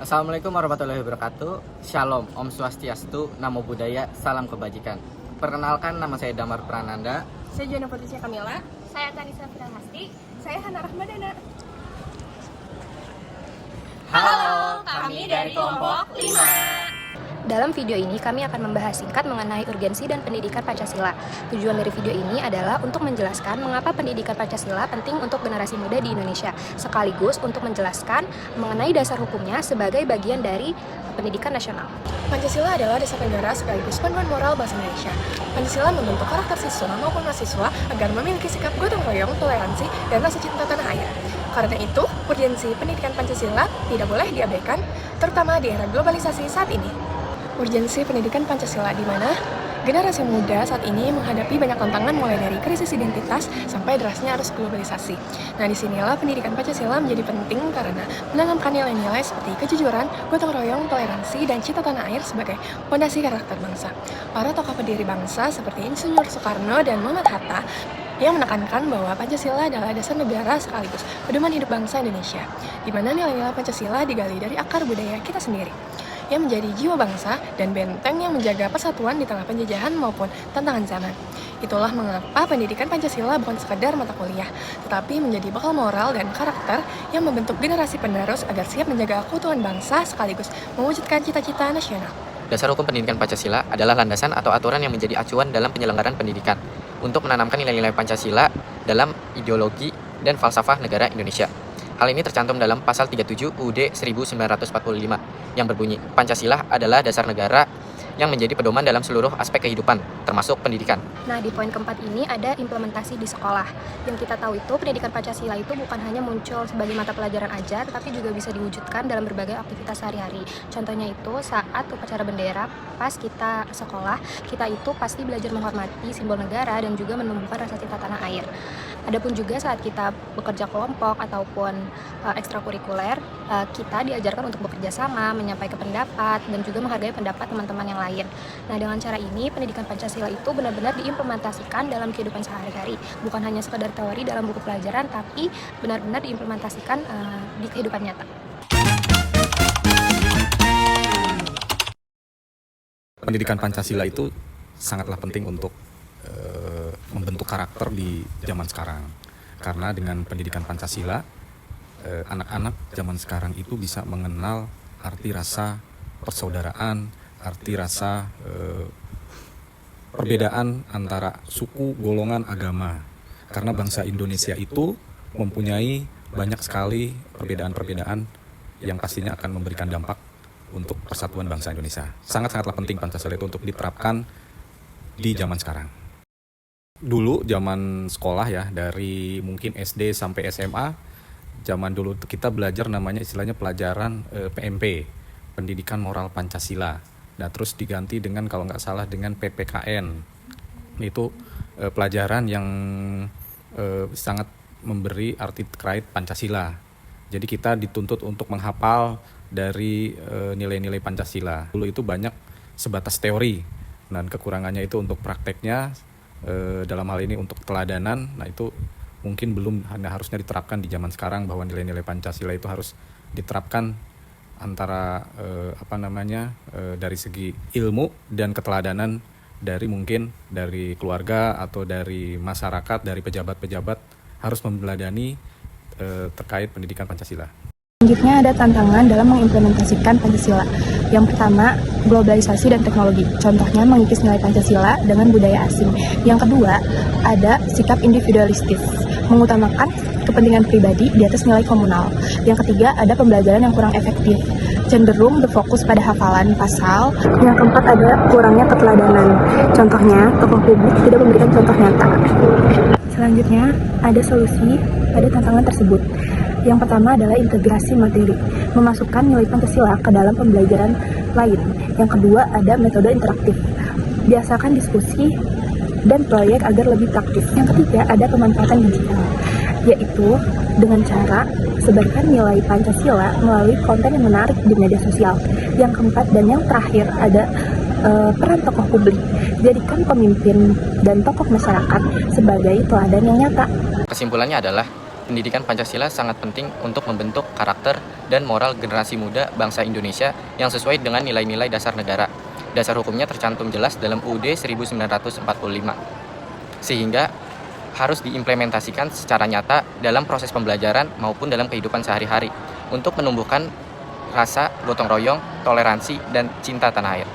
Assalamualaikum warahmatullahi wabarakatuh. Shalom, Om Swastiastu, Namo Buddhaya, Salam Kebajikan. Perkenalkan, nama saya Damar Prananda. Saya Joana Patricia Kamila. Saya Kanisa Firahasti. Saya Hana Rahmadana. Halo, kami dari kelompok 5. Dalam video ini kami akan membahas singkat mengenai urgensi dan pendidikan Pancasila. Tujuan dari video ini adalah untuk menjelaskan mengapa pendidikan Pancasila penting untuk generasi muda di Indonesia, sekaligus untuk menjelaskan mengenai dasar hukumnya sebagai bagian dari pendidikan nasional. Pancasila adalah dasar negara sekaligus panduan moral bangsa Indonesia. Pancasila membentuk karakter siswa maupun mahasiswa agar memiliki sikap gotong royong, toleransi, dan rasa cinta tanah air. Karena itu, urgensi pendidikan Pancasila tidak boleh diabaikan, terutama di era globalisasi saat ini. Urgensi pendidikan Pancasila di mana generasi muda saat ini menghadapi banyak tantangan mulai dari krisis identitas sampai derasnya arus globalisasi. Nah, disinilah pendidikan Pancasila menjadi penting karena menanamkan nilai-nilai seperti kejujuran, gotong royong, toleransi, dan cinta tanah air sebagai fondasi karakter bangsa. Para tokoh pendiri bangsa seperti Insinyur Soekarno dan Muhammad Hatta yang menekankan bahwa Pancasila adalah dasar negara sekaligus pedoman hidup bangsa Indonesia, di mana nilai-nilai Pancasila digali dari akar budaya kita sendiri, yang menjadi jiwa bangsa dan benteng yang menjaga persatuan di tengah penjajahan maupun tantangan zaman. Itulah mengapa pendidikan Pancasila bukan sekadar mata kuliah, tetapi menjadi bekal moral dan karakter yang membentuk generasi penerus agar siap menjaga keutuhan bangsa sekaligus mewujudkan cita-cita nasional. Dasar hukum pendidikan Pancasila adalah landasan atau aturan yang menjadi acuan dalam penyelenggaraan pendidikan untuk menanamkan nilai-nilai Pancasila dalam ideologi dan falsafah negara Indonesia. Hal ini tercantum dalam pasal 37 UUD 1945 yang berbunyi, Pancasila adalah dasar negara yang menjadi pedoman dalam seluruh aspek kehidupan, termasuk pendidikan. Nah, di poin keempat ini ada implementasi di sekolah. Yang kita tahu itu, pendidikan Pancasila itu bukan hanya muncul sebagai mata pelajaran aja, tetapi juga bisa diwujudkan dalam berbagai aktivitas sehari-hari. Contohnya itu, saat upacara bendera, pas kita sekolah, kita itu pasti belajar menghormati simbol negara dan juga menumbuhkan rasa cinta tanah air. Adapun juga saat kita bekerja kelompok ataupun ekstrakurikuler, kita diajarkan untuk bekerja sama, menyampaikan pendapat, dan juga menghargai pendapat teman-teman yang lain. Nah, dengan cara ini, pendidikan Pancasila itu benar-benar diimplementasikan dalam kehidupan sehari-hari. Bukan hanya sekedar teori dalam buku pelajaran, tapi benar-benar diimplementasikan di kehidupan nyata. Pendidikan Pancasila itu sangatlah penting untuk membentuk karakter di zaman sekarang. Karena dengan pendidikan Pancasila, anak-anak zaman sekarang itu bisa mengenal arti rasa persaudaraan, arti rasa perbedaan antara suku, golongan, agama. Karena bangsa Indonesia itu mempunyai banyak sekali perbedaan-perbedaan yang pastinya akan memberikan dampak untuk persatuan bangsa Indonesia. Sangat-sangatlah penting Pancasila itu untuk diterapkan di zaman sekarang. Dulu zaman sekolah ya, dari mungkin SD sampai SMA, zaman dulu kita belajar namanya istilahnya pelajaran PMP, Pendidikan Moral Pancasila. Nah, terus diganti dengan kalau nggak salah dengan PPKN. Itu pelajaran yang sangat memberi arti terkait Pancasila. Jadi kita dituntut untuk menghafal dari nilai-nilai Pancasila. Dulu itu banyak sebatas teori, dan kekurangannya itu untuk prakteknya, dalam hal ini untuk teladanan. Nah, itu mungkin belum harusnya diterapkan di zaman sekarang, bahwa nilai-nilai Pancasila itu harus diterapkan antara dari segi ilmu dan keteladanan dari mungkin dari keluarga atau dari masyarakat, dari pejabat-pejabat harus meneladani terkait pendidikan Pancasila. Selanjutnya ada tantangan dalam mengimplementasikan Pancasila. Yang pertama, globalisasi dan teknologi. Contohnya mengikis nilai Pancasila dengan budaya asing. Yang kedua, ada sikap individualistis, mengutamakan kepentingan pribadi di atas nilai komunal. Yang ketiga, ada pembelajaran yang kurang efektif, cenderung berfokus pada hafalan pasal. Yang keempat, ada kurangnya keteladanan. Contohnya, tokoh publik tidak memberikan contoh nyata. Selanjutnya, ada solusi pada tantangan tersebut. Yang pertama adalah integrasi materi, memasukkan nilai Pancasila ke dalam pembelajaran lain. Yang kedua, ada metode interaktif, biasakan diskusi dan proyek agar lebih praktis. Yang ketiga, ada pemanfaatan digital, yaitu dengan cara sebarkan nilai Pancasila melalui konten yang menarik di media sosial. Yang keempat dan yang terakhir ada peran tokoh publik, jadikan pemimpin dan tokoh masyarakat sebagai teladan yang nyata. Kesimpulannya adalah pendidikan Pancasila sangat penting untuk membentuk karakter dan moral generasi muda bangsa Indonesia yang sesuai dengan nilai-nilai dasar negara. Dasar hukumnya tercantum jelas dalam UUD 1945, sehingga harus diimplementasikan secara nyata dalam proses pembelajaran maupun dalam kehidupan sehari-hari untuk menumbuhkan rasa gotong royong, toleransi, dan cinta tanah air.